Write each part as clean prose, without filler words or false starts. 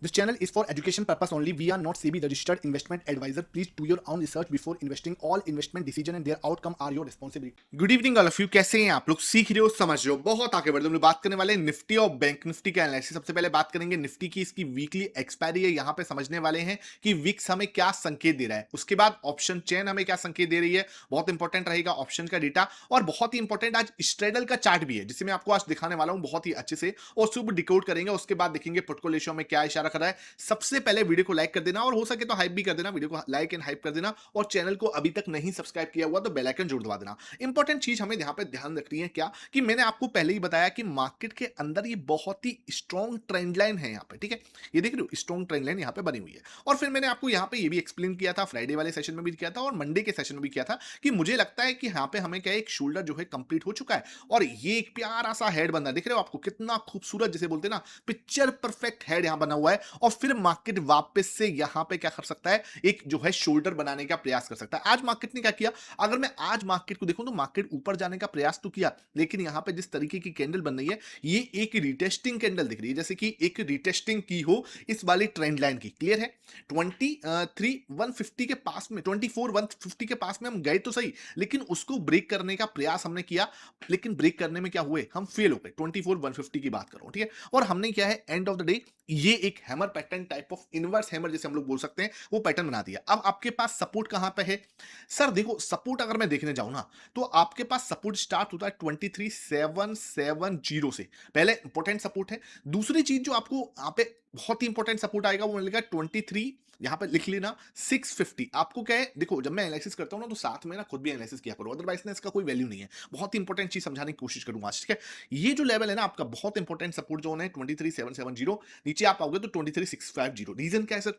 This channel is for education purpose only. We are not SEBI registered investment advisor. Please do your own research before investing. All investment decision and their outcome are your responsibility. Good evening all of you. कैसे हैं आप लोग? सीख रहे हो, समझ रहे हो, बहुत आगे बढ़ रहे हो। हम लोग बात करने वाले हैं निफ्टी और बैंक निफ्टी का एनालिसिस। सबसे पहले बात करेंगे निफ्टी की। इसकी वीकली एक्सपायरी है, यहाँ पे समझने वाले हैं कि विक्स हमें क्या संकेत दे रहा है। उसके बाद ऑप्शन चेन हमें क्या संकेत दे रही है, बहुत इंपॉर्टेंट रहेगा ऑप्शन का डेटा। और बहुत ही इंपॉर्टेंट आज स्ट्रेडल का चार्ट भी है, जिसे मैं आपको आज दिखाने वाला हूं बहुत ही अच्छे से, और उसको डिकोड करेंगे। उसके बाद देखेंगे पुटको रेशियो में क्या इशारा कर रहा है। सबसे पहले वीडियो को लाइक कर देना, और हो सके तो हाइप भी कर देना। वीडियो को लाइक एंड हाइप कर देना, और चैनल को अभी तक नहीं सब्सक्राइब किया हुआ तो बेल आइकन जरूर दबा देना। इंपॉर्टेंट चीज हमें यहाँ पे ध्यान रखनी है क्या, कि मैंने आपको पहले ही बताया कि मार्केट के अंदर ये बहुत ही स्ट्रॉन्ग ट्रेंड लाइन है यहाँ पे, ठीक है। ये देख रहे हो, स्ट्रॉन्ग ट्रेंड लाइन यहाँ पे बनी हुई है। और फिर मैंने आपको यहाँ पे ये भी एक्सप्लेन किया था, फ्राइडे वाले सेशन में भी किया था और मंडे के सेशन में भी किया था, कि मुझे लगता है कि यहाँ पे हमें क्या, एक शोल्डर जो है कंप्लीट हो चुका है, और ये एक प्यारा सा हेड बना, देख रहे हो आपको कितना खूबसूरत, जिसे बोलते हैं ना, पिक्चर परफेक्ट हेड यहाँ बना हुआ है। और फिर मार्केट वापस से यहाँ पे क्या कर सकता है, एक जो है शोल्डर बनाने का प्रयास कर सकता है। आज मार्केट ने क्या किया, अगर मैं आज मार्केट को देखूं तो मार्केट ऊपर जाने का प्रयास तो किया, लेकिन यहां पे जिस तरीके की कैंडल बन रही है, ये एक रिटेस्टिंग कैंडल दिख रही है, जैसे कि एक रिटेस्टिंग की हो इस वाली ट्रेंड लाइन की। क्लियर है? 23 150 के पास में, 24 150 के पास में हम गए तो सही, लेकिन उसको ब्रेक करने का प्रयास हमने किया, लेकिन ब्रेक करने में क्या हुए, हम फेल हो गए। 24 150 की बात कर रहा हूं, ठीक है। और हमने क्या है, एंड ऑफ द डे ये एक hammer pattern type of inverse hammer, जैसे हम लोग बोल सकते हैं, वो पैटर्न बना दिया। अब आपके पास सपोर्ट कहां पे है सर? देखो, सपोर्ट अगर मैं देखने जाऊं ना, तो आपके पास सपोर्ट स्टार्ट होता है 23 770 से, पहले इंपॉर्टेंट सपोर्ट है। दूसरी चीज जो आपको यहाँ पे बहुत ही इंपॉर्टेंट सपोर्ट आएगा, वो मिलेगा 23, यहाँ पे लिख लेना, 650। आपको क्या है, देखो जब मैं एनालिसिस करता हूं ना, तो साथ में ना खुद भी एनालिसिस किया करो, अदरवाइज ना इसका कोई वैल्यू नहीं है। बहुत ही इंपॉर्टेंट चीज समझाने की कोशिश करूंगा आज, ठीक है। ये जो लेवल है ना आपका, बहुत इंपॉर्टेंट सपोर्ट जोन है 23 770। नीचे आप आओगे तो 23 650। रीजन क्या है सर?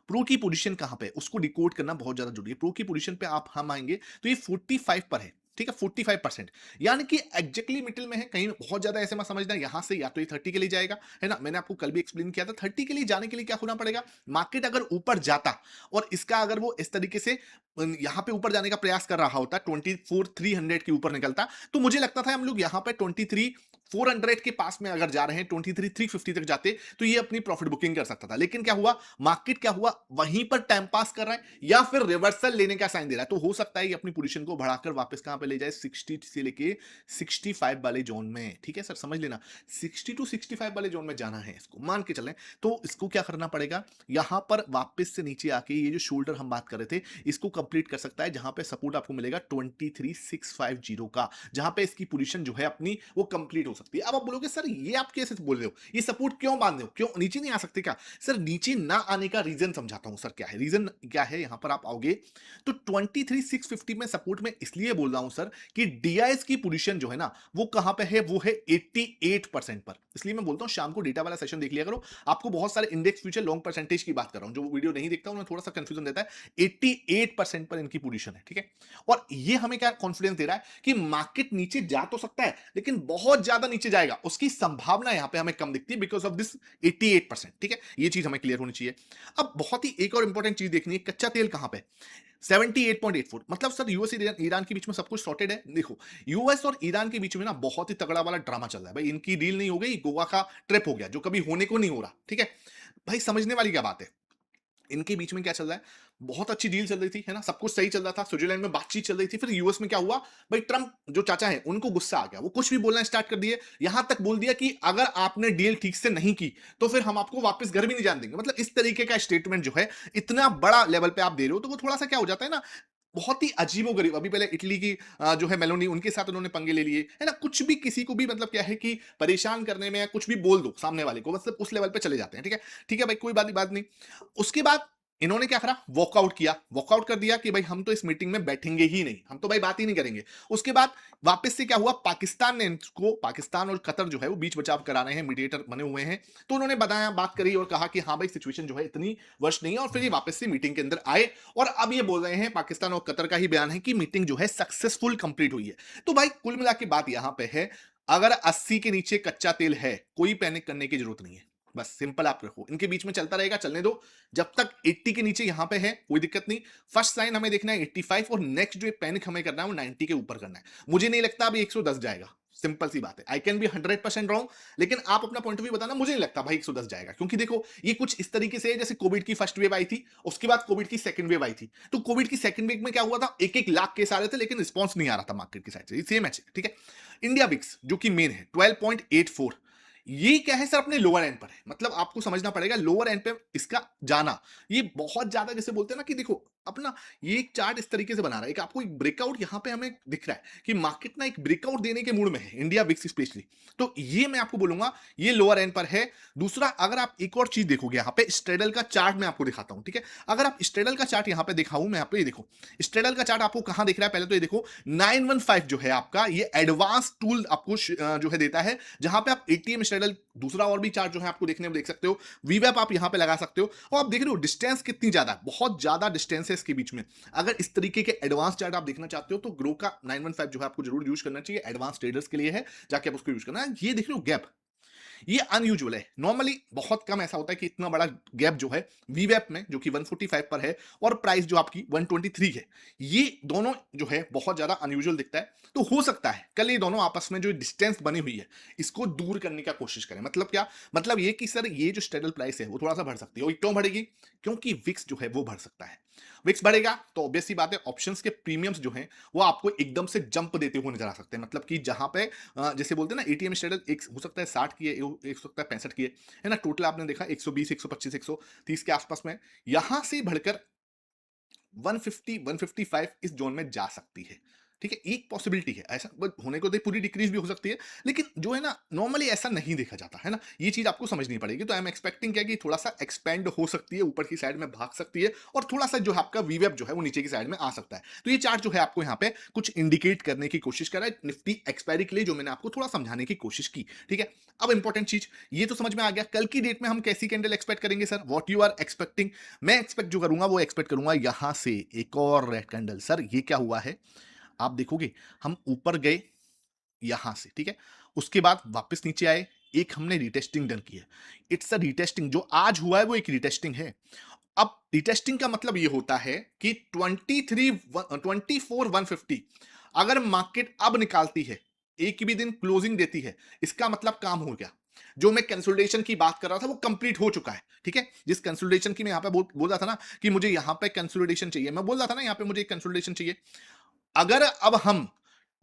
प्रो की पोजीशन कहां पे है, उसको डिकोड करना बहुत ज्यादा जरूरी है। प्रो की पोजीशन पे आप हम आएंगे तो ये 45 पर है, ठीक है, 45%, यानी कि एग्जैक्टली मिडिल में है। कहीं बहुत ज्यादा ऐसे मत समझना, यहां से या तो ये 30 के लिए जाएगा, है ना। मैंने आपको कल भी एक्सप्लेन किया था, 30 के लिए जाने के लिए क्या होना पड़ेगा, मार्केट अगर ऊपर जाता और इसका अगर वो इस तरीके से यहां पे ऊपर जाने का प्रयास कर रहा होता, 24 300 के ऊपर निकलता, तो मुझे लगता था हम लोग यहां पे 23 400 के पास में अगर जा रहे हैं, 23 350 तक जाते, तो ये अपनी प्रॉफिट बुकिंग कर सकता था। लेकिन क्या हुआ, मार्केट क्या हुआ, वहीं पर टाइम पास कर रहा है, या फिर रिवर्सल लेने का साइन दे रहा है। तो हो सकता है ये अपनी पोजीशन को बढ़ाकर वापस कहां पे ले जाए, 60 से लेके 65 वाले जोन में, ठीक है सर, समझ लेना। 60 to 65 वाले जोन में जाना है, इसको मान के चलें। तो इसको क्या करना पड़ेगा, यहां पर वापस से नीचे आके ये जो शोल्डर हम बात कर रहे थे, इसको कंप्लीट कर सकता है, जहां पे सपोर्ट आपको मिलेगा 23 650 का, जहां पे इसकी पोजीशन जो है अपनी वो कंप्लीट हो सकती है। अब आप बोलोगे सर ये आप कैसे बोल रहे हो, ये सपोर्ट क्यों बांध रहे हो, क्यों नीचे नहीं आ सकते क्या? सर नीचे ना आने का रीजन समझाता हूं सर, क्या है रीजन, क्या है। यहां पर आप आओगे तो 23 650 में सपोर्ट में इसलिए बोल रहा हूं सर, कि डीआईएस की पोजीशन जो है ना, वो कहां पे है, वो है 88% पर। इसलिए मैं बोलता हूं शाम को डेटा वाला सेशन देख लिया करो। आपको बहुत सारे इंडेक्स फ्यूचर लॉन्ग परसेंटेज की बात कर रहा हूं, जो वीडियो नहीं देखता उन्हें थोड़ा सा कंफ्यूजन देता है। 88% पर इनकी पोजीशन है, ठीक है। और ये हमें क्या कॉन्फिडेंस दे रहा है, कि मार्केट नीचे जा तो सकता है, लेकिन बहुत ज्यादा नीचे जाएगा उसकी संभावना यहां पे हमें कम दिखती है, बिकॉज ऑफ दिस 88%, ठीक है। ये चीज हमें क्लियर होनी चाहिए। अब बहुत ही एक और इंपॉर्टेंट चीज देखनी है, कच्चा तेल कहां पे, 78.84। मतलब सर यूएस ईरान के बीच में सब कुछ सॉर्टेड है। देखो, यूएस और ईरान के बीच में ना बहुत ही तगड़ा वाला ड्रामा चल रहा है भाई। इनकी डील नहीं हो गई, गोवा का ट्रिप हो गया, जो कभी होने को नहीं हो रहा, ठीक है भाई। समझने वाली क्या बात है, इनके बीच में क्या चल रहा है, बहुत अच्छी डील चल रही थी, है ना, सब कुछ सही चल रहा था, स्विट्जरलैंड में बातचीत चल रही थी। फिर यूएस में क्या हुआ भाई, ट्रम्प जो चाचा है उनको गुस्सा आ गया, वो कुछ भी बोलना स्टार्ट कर दिए। यहां तक बोल दिया कि अगर आपने डील ठीक से नहीं की, तो फिर हम आपको वापस घर भी नहीं जाने देंगे। मतलब इस तरीके का स्टेटमेंट जो है, इतना बड़ा लेवल पे आप दे रहे हो, तो वो थोड़ा सा क्या हो जाता है ना, बहुत ही अजीबोगरीब। अभी पहले इटली की जो है मेलोनी, उनके साथ उन्होंने पंगे ले लिए, है ना। कुछ भी किसी को भी मतलब क्या है, कि परेशान करने में या कुछ भी बोल दो सामने वाले को, मतलब उस लेवल पे चले जाते हैं, ठीक है। ठीक है भाई, कोई बात नहीं। उसके बाद इन्होंने क्या करा, वॉकआउट किया, वॉकआउट कर दिया कि भाई हम तो इस मीटिंग में बैठेंगे ही नहीं, हम तो भाई बात ही नहीं करेंगे। उसके बाद वापस से क्या हुआ, पाकिस्तान ने इनको, पाकिस्तान और कतर जो है वो बीच बचाव करा रहे हैं, मीडिएटर बने हुए हैं। तो उन्होंने बताया, बात करी और कहा कि हाँ भाई सिचुएशन जो है इतनी वर्ष नहीं है, और फिर ये वापस से मीटिंग के अंदर आए। और अब ये बोल रहे हैं, पाकिस्तान और कतर का ही बयान है, कि मीटिंग जो है सक्सेसफुल कंप्लीट हुई है। तो भाई कुल मिला के बात यहां पे है, अगर 80 के नीचे कच्चा तेल है, कोई पैनिक करने की जरूरत नहीं है। बस सिंपल आप रखो, इनके बीच में चलता रहेगा, चलने दो। जब तक 80 के नीचे यहां पे है कोई दिक्कत नहीं। फर्स्ट साइन हमें देखना है 85 और नेक्स्ट जो पैनिक हमें करना है वो 90 के ऊपर करना है। मुझे नहीं लगता अभी 110 जाएगा, सिंपल सी बात है। आई कैन बी 100% रॉन्ग, लेकिन आप अपना पॉइंट ऑफ व्यू बताना। मुझे नहीं लगता भाई 110 जाएगा, क्योंकि देखो ये कुछ इस तरीके से है जैसे कोविड की फर्स्ट वेव आई थी, उसके बाद कोविड की सेकंड वेव आई थी। तो कोविड की सेकंड वेव में क्या हुआ था, एक एक लाख केस आ रहे थे लेकिन रिस्पॉन्स नहीं आ रहा था मार्केट की साइड से। सेम है, ठीक है। इंडिया विक्स जो कि मेन है 12.84, ये क्या है सर, अपने लोअर एंड पर है। मतलब आपको समझना पड़ेगा लोअर एंड पे इसका जाना, ये बहुत ज्यादा जैसे बोलते हैं ना कि देखो अपना ये एक चार्ट इस तरीके से बना रहा है, एक आपको एक ब्रेकआउट यहां पे हमें दिख रहा है कि मार्केट ना एक ब्रेकआउट देने के मूड में है, इंडिया विक्स स्पेशली। तो ये मैं आपको बोलूंगा ये लोअर एंड पर है। दूसरा, अगर आप एक और चीज देखोगे यहाँ पे स्ट्रेडल का चार्ट मैं आपको दिखाता हूं, ठीक है। अगर आप स्ट्रेडल का चार्ट यहाँ पे दिखाऊं मैं आपको, ये देखो स्ट्रेडल का चार्ट आपको कहां दिख रहा है, पहले तो ये देखो 915 जो है आपका, ये एडवांस टूल आपको जो है देता है, जहां पे आप एटीएम स्ट्रेडल, दूसरा और भी चार्ट जो है आपको देखने में देख सकते हो, वीवैप आप यहां पे लगा सकते हो। और आप देख रहे हो डिस्टेंस कितनी ज्यादा है, बहुत ज्यादा डिस्टेंस है इसके बीच में। अगर इस तरीके के एडवांस चार्ट आप देखना चाहते हो तो ग्रो का 915 जो है आपको जरूर यूज करना चाहिए, एडवांस ट्रेडर्स के लिए है, जाके आप उसको यूज करना है। ये देख रहे हो गैप, ये अनयूजुअल है। नॉर्मली बहुत कम ऐसा होता है कि इतना बड़ा गैप जो है वीवैप में, जो कि 145 पर है, और प्राइस जो आपकी 123 है, ये दोनों जो है बहुत ज्यादा अनयूजुअल दिखता है। तो हो सकता है कल ये दोनों आपस में जो डिस्टेंस बनी हुई है इसको दूर करने का कोशिश करें। मतलब क्या, मतलब ये कि सर ये जो स्टेबल प्राइस है वो थोड़ा सा बढ़ सकती है। और क्यों बढ़ेगी, क्योंकि विक्स जो है वो बढ़ सकता है। विक्स बढ़ेगा तो ऑब्वियस सी बात है ऑप्शंस के प्रीमियम्स जो हैं वो आपको एकदम से जंप देते हुए नजर आ सकते हैं। मतलब कि जहां पे जैसे बोलते हैं ना एटीएम स्टेटस, एक हो सकता है 60 की है, एक हो सकता है 65 की है ना, टोटल आपने देखा 120 125 130 के आसपास में, यहां से बढ़कर 150 155 इस जोन में जा सकती है। ठीक है, एक पॉसिबिलिटी है ऐसा, बट होने को तो पूरी डिक्रीज भी हो सकती है, लेकिन जो है ना नॉर्मली ऐसा नहीं देखा जाता है ना, ये चीज आपको समझनी पड़ेगी। तो आई एम एक्सपेक्टिंग क्या कि थोड़ा सा एक्सपेंड हो सकती है, ऊपर की साइड में भाग सकती है, और थोड़ा सा जो है आपका वीवेप जो है वो नीचे की साइड में आ सकता है। तो ये चार्ट जो है आपको यहाँ पे कुछ इंडिकेट करने की कोशिश कर रहा है निफ्टी एक्सपायरी के लिए, जो मैंने आपको थोड़ा समझाने की कोशिश की। ठीक है, अब इंपॉर्टेंट चीज ये तो समझ में आ गया, कल की डेट में हम कैसी कैंडल एक्सपेक्ट करेंगे sir, what you are expecting. मैं एक्सपेक्ट जो करूंगा वो एक्सपेक्ट करूंगा यहां से एक और रेड कैंडल। सर ये क्या हुआ है, आप देखोगे हम ऊपर गए यहां से, ठीक है, उसके बाद वापस नीचे आए, एक हमने रिटेस्टिंग डन की है। इट्स अ रिटेस्टिंग, जो आज हुआ है वो एक रिटेस्टिंग है। अब रिटेस्टिंग का मतलब ये होता है कि 24 150 अगर मार्केट अब निकालती है, एक भी दिन क्लोजिंग देती है, इसका मतलब काम हो गया। जो मैं कंसोलिडेशन की बात कर रहा था वो कंप्लीट हो चुका है। ठीक है, जिस कंसोलिडेशन की मैं यहां पे बोल रहा था ना कि मुझे यहां पे कंसोलिडेशन चाहिए, मैं बोल रहा था ना यहां पे मुझे कंसोलिडेशन चाहिए, अगर अब हम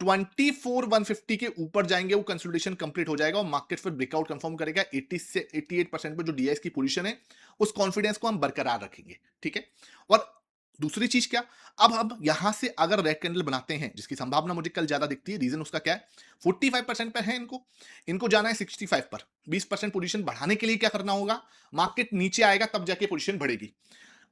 24 150 के ऊपर जाएंगे वो कंसोलिडेशन कंप्लीट हो जाएगा और मार्केट फिर ब्रेकआउट कंफर्म करेगा 80 से 88% पे जो डीआईएस की पोजीशन है, उस कॉन्फिडेंस को हम बरकरार रखेंगे। ठीक है, और दूसरी चीज क्या, अब हम यहां से अगर रेड कैंडल बनाते हैं, जिसकी संभावना मुझे कल ज्यादा दिखती है, रीजन उसका क्या है, 45% पर है, इनको इनको जाना है 65 पर। 20% पोजीशन बढ़ाने के लिए क्या करना होगा, मार्केट नीचे आएगा तब जाके पोजीशन बढ़ेगी।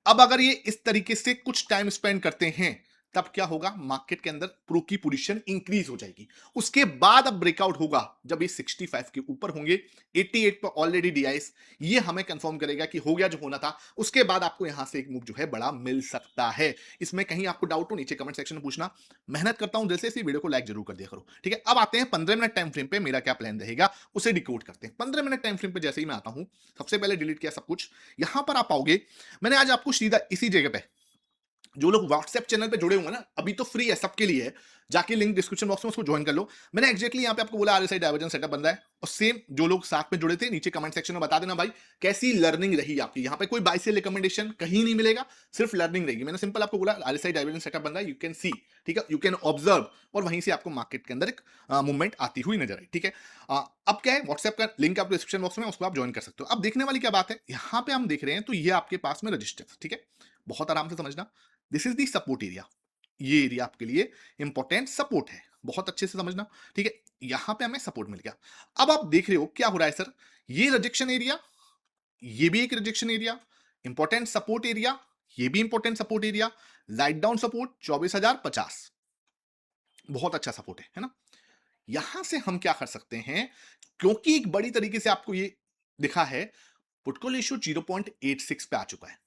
अब अगर ये इस तरीके से कुछ टाइम स्पेंड करते हैं, तब क्या होगा, मार्केट के अंदर प्रो की पोजीशन इंक्रीज हो जाएगी। उसके बाद अब ब्रेकआउट होगा जब ये 65 के ऊपर होंगे, 88 पर ऑलरेडी डीआईएस, ये हमें कंफर्म करेगा कि हो गया जो होना था। उसके बाद आपको यहां से एक मूव जो है बड़ा मिल सकता है। इसमें कहीं आपको डाउट हो नीचे कमेंट सेक्शन में पूछना, मेहनत करता हूं दिल से, इसी वीडियो को लाइक जरूर कर दिया करो। ठीक है, अब आते हैं 15 मिनट टाइम फ्रेम पे मेरा क्या प्लान रहेगा, उसे डिकोड करते हैं। 15 मिनट टाइम फ्रेम पे जैसे ही मैं आता हूं, सबसे पहले डिलीट किया सब कुछ, यहां पर आप आओगे, मैंने आज आपको सीधा इसी जगह पे, जो लोग व्हाट्सएप चैनल पे जुड़े होंगे ना, अभी तो फ्री है सबके लिए है, जाके लिंक डिस्क्रिप्शन बॉक्स में उसको ज्वाइन कर लो। मैंने एग्जैक्टली यहाँ पे आपको बोला आरएसआई डाइवर्जेंस सेटअप बन रहा है, और सेम जो लोग साथ में जुड़े थे नीचे कमेंट सेक्शन में बता देना भाई कैसी लर्निंग रही आपकी। यहाँ पे कोई बाय सेल रिकमेंडेशन कहीं नहीं मिलेगा, सिर्फ लर्निंग रहेगी। मैंने सिंपल आपको बोला आरएसआई डाइवर्जेंस सेटअप बन रहा है, यू कैन सी, ठीक है, यू कैन ऑब्जर्व, और वहीं से आपको मार्केट के अंदर एक मूवमेंट आती हुई नजर आई। ठीक है, अब क्या है, व्हाट्सएप का लिंक आपको डिस्क्रिप्शन बॉक्स में, उसको आप ज्वाइन कर सकते हो। अब देखने वाली क्या बात है, यहाँ पे हम देख रहे हैं तो ये आपके पास में रजिस्टेंस, ठीक है, बहुत आराम से समझना, this is the support area, ये एरिया आपके लिए इंपॉर्टेंट सपोर्ट है, बहुत अच्छे से समझना। ठीक है, यहां पे हमें सपोर्ट मिल गया। अब आप देख रहे हो क्या हो रहा है सर, ये रिजेक्शन एरिया, ये भी एक rejection area, important support area, ये भी important support area, light down support 24,050, बहुत अच्छा सपोर्ट है ना। यहां से हम क्या कर सकते हैं, क्योंकि एक बड़ी तरीके से आपको ये दिखा है, पुट कॉल रेशियो 0.86 पे आ चुका है।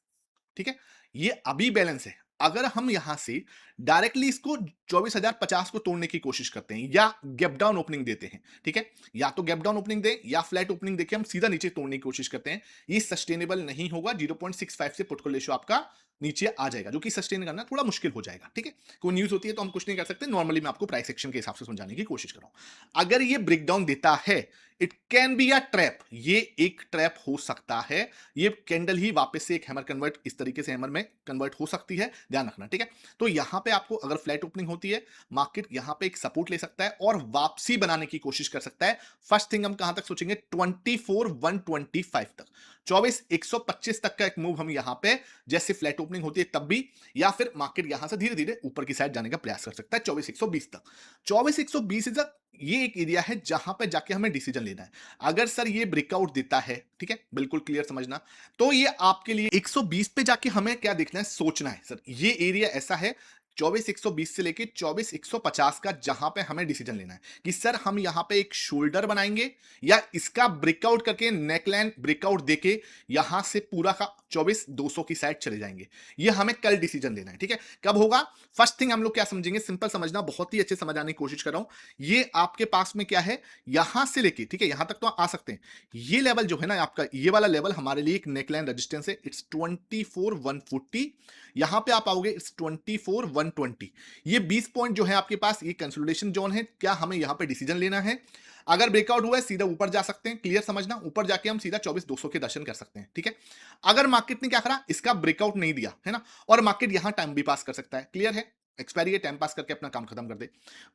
ठीक है, ये अभी बैलेंस है, अगर हम यहां से डायरेक्टली इसको 24,050 को तोड़ने की कोशिश करते हैं या गैप डाउन ओपनिंग देते हैं, ठीक है, या तो गैप डाउन ओपनिंग दें या फ्लैट ओपनिंग देके हम सीधा नीचे तोड़ने की कोशिश करते हैं, ये सस्टेनेबल नहीं होगा। 0.65 से पुट कॉल रेशियो आपका नीचे आ जाएगा, जो कि सस्टेन करना थोड़ा मुश्किल हो जाएगा, ठीक है। कोई न्यूज होती है तो हम कुछ नहीं कर सकते, नॉर्मली मैं आपको प्राइस एक्शन के हिसाब से समझाने की कोशिश कर रहा हूं। अगर ये ब्रेकडाउन देता है, it can be a trap, ये एक ट्रैप हो सकता है। ये कैंडल ही वापस से एक हैमर कन्वर्ट, इस तरीके से हैमर में कन्वर्ट हो सकती है, ध्यान रखना, ठीक है। तो यहां पे आपको अगर फ्लैट ओपनिंग होती है, मार्केट यहां पे एक सपोर्ट ले सकता है और वापसी बनाने की कोशिश कर सकता है। फर्स्ट थिंग हम कहां तक सोचेंगे, 24,125 तक, 24,125 तक का एक मूव हम यहां पे जैसे फ्लैट ओपनिंग होती है तब भी, या फिर मार्केट यहां से धीरे धीरे ऊपर की साइड जाने का प्रयास कर सकता है 24,120 तक। 24,120 इज ये एक एरिया है जहां पे जाके हमें डिसीजन लेना है। अगर सर ये ब्रेकआउट देता है, ठीक है, बिल्कुल क्लियर समझना, तो ये आपके लिए 120 पे जाके हमें क्या देखना है, सोचना है सर ये एरिया ऐसा है 24,120 से लेके 24,150 का, जहां पे हमें डिसीजन लेना है कि सर हम यहां पे एक शोल्डर बनाएंगे या इसका ब्रेकआउट करके नेकलाइन ब्रेकआउट देके यहां से पूरा का 24,200 की साइड चले जाएंगे। ये हमें कल डिसीजन लेना है, ठीक है। कब होगा, फर्स्ट थिंग हम लोग क्या समझेंगे, सिंपल समझना, बहुत ही अच्छे समझाने की कोशिश कर रहा हूं। ये आपके पास में क्या है, यहां से लेके, ठीक है, यहां तक तो आ सकते हैं। ये लेवल जो है ना आपका, ये वाला लेवल हमारे लिए एक नेकलाइन रेजिस्टेंस है, इट्स 24,140। यहां पे आप आओगे, इट्स 24,120। ये 20 पॉइंट जो है आपके पास, ये कंसोलिडेशन जोन है। क्या हमें यहां पे डिसीजन लेना है, अगर ब्रेकआउट हुआ है सीधा ऊपर जा सकते हैं, क्लियर समझना, ऊपर जाके हम सीधा 24,200 के दर्शन कर सकते हैं, ठीक है। अगर मार्केट ने क्या करा, इसका ब्रेकआउट नहीं दिया है ना, और मार्केट यहां टाइम भी पास कर सकता है, क्लियर है, एक्सपायरी है, टाइम पास करके अपना काम खत्म कर दे।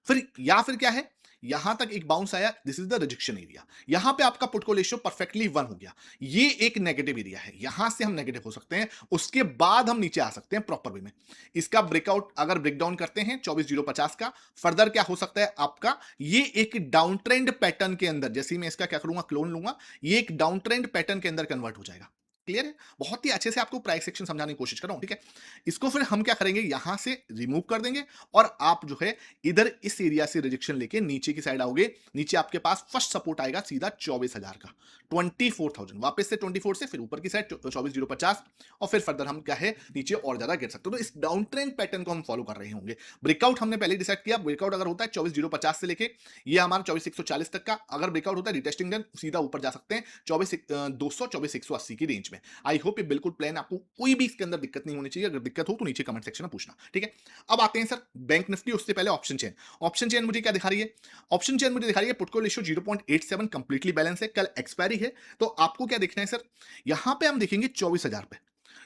फिर या फिर क्या है, यहां तक एक बाउंस आया, this is the rejection area, यहां पे आपका पुट कॉल रेशियो परफेक्टली 1 हो गया। ये एक नेगेटिव एरिया है, यहां से हम नेगेटिव हो सकते हैं, उसके बाद हम नीचे आ सकते हैं प्रॉपर वे में। इसका ब्रेकआउट अगर ब्रेकडाउन करते हैं 24,050 का, फर्दर क्या हो सकता है आपका, ये एक डाउन ट्रेंड पैटर्न के अंदर, जैसे ही मैं इसका क्या करूंगा, क्लोन लूंगा, ये एक डाउन ट्रेंड पैटर्न के अंदर कन्वर्ट हो जाएगा। क्लियर है, बहुत ही अच्छे से आपको प्राइस सेक्शन समझाने की कोशिश कर रहा हूं, ठीक है। इसको फिर हम क्या करेंगे, यहां से रिमूव कर देंगे और आप जो है इधर इस एरिया से रिजेक्शन लेके नीचे की साइड आओगे। नीचे आपके पास फर्स्ट सपोर्ट आएगा सीधा 24,000 का, 24,000, वापस से 24 से फिर ऊपर की साइड 24,050, और फिर फर्दर हम क्या है नीचे और ज्यादा गिर सकते हो। तो इस डाउन ट्रेंड पैटर्न को हम फॉलो कर रहे होंगे। ब्रेकआउट हमने पहले डिसाइड किया, ब्रेकआउट अगर होता है 24,050 से लेके ये हमारा 24,140 तक का, अगर ब्रेकआउट होता है रिटेस्टिंग देन सीधा ऊपर जा सकते हैं 24,200 24,180 की रेंज में। आई होप ये बिल्कुल प्लान, आपको कोई भी इसके अंदर दिक्कत नहीं होनी चाहिए, अगर दिक्कत हो तो नीचे कमेंट सेक्शन में पूछना, ठीक है। अब आते हैं सर बैंक निफ्टी, उससे पहले ऑप्शन चेन। ऑप्शन चेन मुझे क्या दिखा रही है, ऑप्शन चेन मुझे दिखा रही है put call ratio 0.87 completely balance है, कल एक्सपायरी है। तो आपको क्या देखना है सर, यहां पे हम देखेंगे 24,000 पे,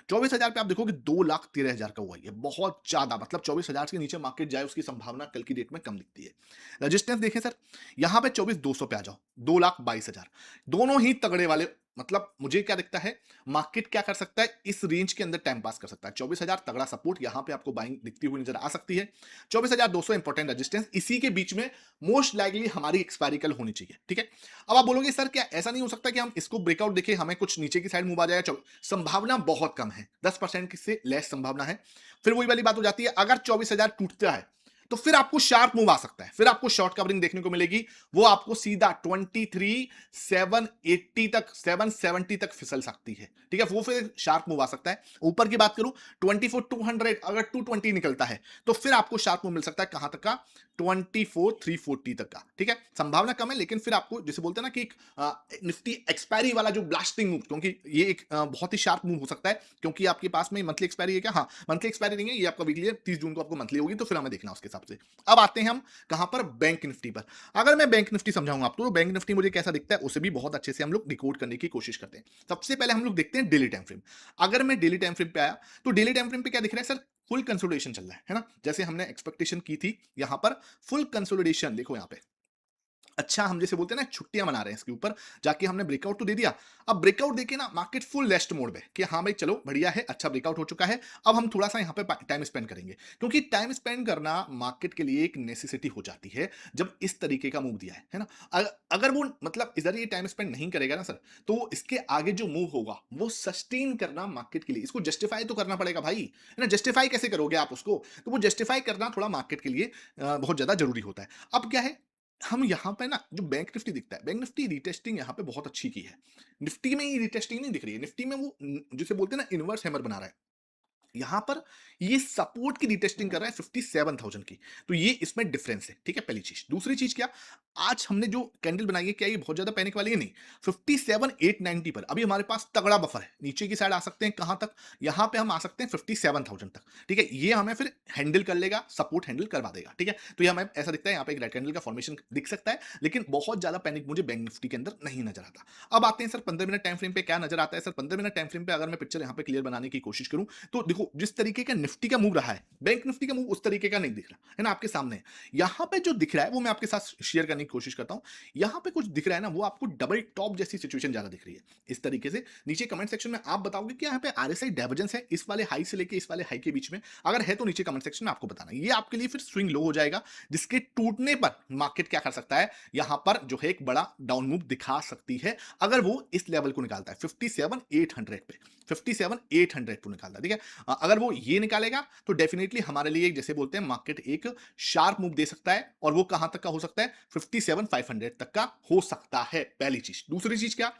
24,000 पे आप देखोगे 2,13,000 का हुआ, ये बहुत ज्यादा, मतलब 24,000 के नीचे मार्केट जाए उसकी संभावना कल की डेट में कम दिखती है। रजिस्टेंस देखें सर, यहां पे 24,200 पे आ जाओ, 2,22,000, दोनों ही तगड़े वाले, मतलब मुझे क्या दिखता है, मार्केट क्या कर सकता है, इस रेंज के अंदर टाइम पास कर सकता है। 24,000 तगड़ा सपोर्ट, यहां पे आपको बाइंग दिखती हुई नजर आ सकती है। 24,200 इंपॉर्टेंट रेजिस्टेंस, इसी के बीच में मोस्ट लाइकली हमारी एक्सपायरी कल होनी चाहिए, ठीक है। अब आप बोलोगे सर क्या ऐसा नहीं हो सकता कि हम इसको ब्रेकआउट देखें, हमें कुछ नीचे की साइड मूव आ जाएगा, संभावना बहुत कम है, 10% से लेस संभावना है। फिर वही वाली बात हो जाती है, अगर 24,000 टूटता है तो फिर आपको शार्प मूव आ सकता है, फिर आपको शॉर्ट कवरिंग देखने को मिलेगी, वो आपको सीधा 23,780 तक, 770 तक फिसल सकती है, ठीक है, वो फिर शार्प मूव आ सकता है। ऊपर की बात करूं 24,200, अगर 220 निकलता है तो फिर आपको शार्प मूव मिल सकता है कहां तक का, 24,340 तक का, ठीक है। संभावना कम है, लेकिन फिर आपको जैसे बोलते हैं ना कि एक निफ्टी एक्सपायरी वाला जो ब्लास्टिंग मूव, क्योंकि ये एक बहुत ही शार्प मूव हो सकता है, क्योंकि आपके पास में मंथली एक्सपायरी है क्या, हाँ मंथली एक्सपायरी नहीं है, ये आपका वीकली है, 30 जून को आपको मंथली होगी, तो फिर हमें देखना उसके हिसाब से। अब आते हैं हम कहां पर, बैंक निफ्टी पर। अगर मैं बैंक निफ्टी समझाऊंगा आपको, तो बैंक निफ्टी मुझे कैसा दिखता है उसे भी बहुत अच्छे से हम लोग डिकोड करने की कोशिश करते हैं। सबसे पहले हम लोग देखते हैं डेली टाइम फ्रेम। अगर मैं डेली टाइम फ्रेम पे आया, तो डेली टाइम फ्रेम पे क्या दिख रहा है सर, फुल कंसोलिडेशन चल रहा है ना, जैसे हमने एक्सपेक्टेशन की थी, यहां पर फुल कंसोलिडेशन देखो यहां पे। अच्छा, हम जैसे बोलते हैं ना छुट्टियां मना रहे हैं इसके ऊपर, जाके हमने ब्रेकआउट तो दे दिया। अब ब्रेकआउट देके ना मार्केट फुल रेस्ट मोड में, कि हाँ भाई चलो बढ़िया है, अच्छा ब्रेकआउट हो चुका है, अब हम थोड़ा सा यहाँ पे टाइम स्पेंड करेंगे, क्योंकि टाइम स्पेंड करना मार्केट के लिए एक नेसेसिटी हो जाती है जब इस तरीके का मूव दिया है ना। अगर वो मतलब इधर ये टाइम स्पेंड नहीं करेगा ना सर, तो इसके आगे जो मूव होगा वो सस्टेन करना मार्केट के लिए, इसको जस्टिफाई तो करना पड़ेगा भाई, है ना। जस्टिफाई कैसे करोगे आप उसको, तो वो जस्टिफाई करना थोड़ा मार्केट के लिए बहुत ज्यादा जरूरी होता है। अब क्या है, हम यहाँ पे ना जो बैंक निफ्टी दिखता है, बैंक निफ्टी रिटेस्टिंग यहाँ पे बहुत अच्छी की है। निफ्टी में ये रिटेस्टिंग नहीं दिख रही है, निफ्टी में वो जिसे बोलते हैं ना इनवर्स हैमर बना रहा है। यहां पर ये सपोर्ट की रीटेस्टिंग कर रहा है 57,000 की। तो ये इसमें डिफरेंस है, ठीक है, पहली चीज। दूसरी चीज क्या, आज हमने जो कैंडल बनाई है, क्या ये बहुत ज्यादा पैनिक वाली है? नहीं। 57,890 पर अभी हमारे पास तगड़ा बफर है, नीचे की साइड आ सकते हैं कहां तक, यहां पे हम आ सकते हैं 57,000 तक, ठीक है। ये हमें फिर हैंडल कर लेगा, सपोर्ट हैंडल करवा देगा, ठीक है। तो ये हमें ऐसा दिखता है, यहाँ पे एक रेड कैंडल का फॉर्मेशन दिख सकता है, लेकिन बहुत ज्यादा पैनिक मुझे बैंक निफ्टी के अंदर नहीं नजर आता। अब आते हैं सर 15 मिनट टाइम फ्रेम पे क्या नजर आता है। सर 15 मिनट टाइम फ्रेम पे अगर मैं पिक्चर यहाँ पे क्लियर बनाने की कोशिश करूं, तो देखो जिस तरीके का निफ्टी का मूव रहा है, बैंक निफ्टी का मूव उस तरीके का नहीं दिख रहा है ना, आपके सामने है। यहां पे जो दिख रहा है वो मैं आपके साथ शेयर करने की कोशिश करता हूं। यहां पे कुछ दिख रहा है ना, वो आपको डबल टॉप जैसी सिचुएशन ज्यादा दिख रही है इस तरीके से। नीचे कमेंट सेक्शन में आप बताओगे कि यहाँ पे आरएसआई डाइवर्जेंस है इस वाले हाई से लेके इस वाले हाई के बीच में, अगर है तो नीचे कमेंट सेक्शन में आपको बताना। ये आपके लिए फिर स्विंग लो हो जाएगा, जिसके टूटने पर मार्केट क्या कर सकता है, यहां पर जो है एक बड़ा डाउन मूव दिखा सकती है, अगर वो इस लेवल को निकालता है 57,800 पे, 57,800 को निकालता है, ठीक है। अगर वो ये निकालेगा तो डेफिनेटली हमारे लिए जैसे बोलते हैं मार्केट एक शार्प मूव दे सकता है, और वो कहां तक का हो सकता है, 57,500 तक का हो सकता है, पहली चीज। दूसरी चीज क्या,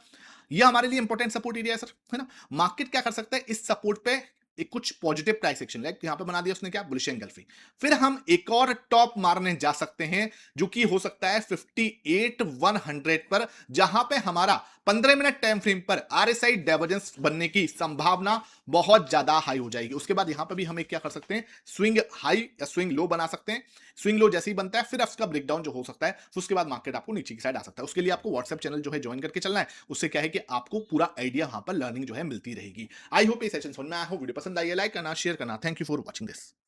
ये हमारे लिए इंपॉर्टेंट सपोर्ट एरिया है सर, है ना। मार्केट क्या कर सकता है इस सपोर्ट पे, एक कुछ पॉजिटिव प्राइस एक्शन, लाइक यहां पे बना दिया उसने क्या, बुलिश एंगल्फी। फिर हम एक और टॉप मारने जा सकते हैं, जो कि हो सकता है 58,100 पर, जहां पे हमारा 15 मिनट टाइम फ्रेम पर आरएसआई डाइवर्जेंस बनने की संभावना बहुत ज्यादा हाई हो जाएगी। उसके बाद यहां पे भी हम एक क्या कर सकते हैं, स्विंग हाई या स्विंग लो बना सकते हैं। स्विंग लो जैसे ही बनता है, फिर उसका ब्रेकडाउन जो हो सकता है, फिर उसके बाद मार्केट आपको नीचे की साइड आ सकता है। उसके लिए आपको व्हाट्सएप चैनल जो है ज्वाइन करके चलना है। उससे क्या है कि आपको पूरा आइडिया वहां पर लर्निंग जो है मिलती रहेगी। आई होप ये सेशन समझ में आया हो। वीडियो पसंद आई है, लाइक करना, शेयर करना। Thank you for watching this.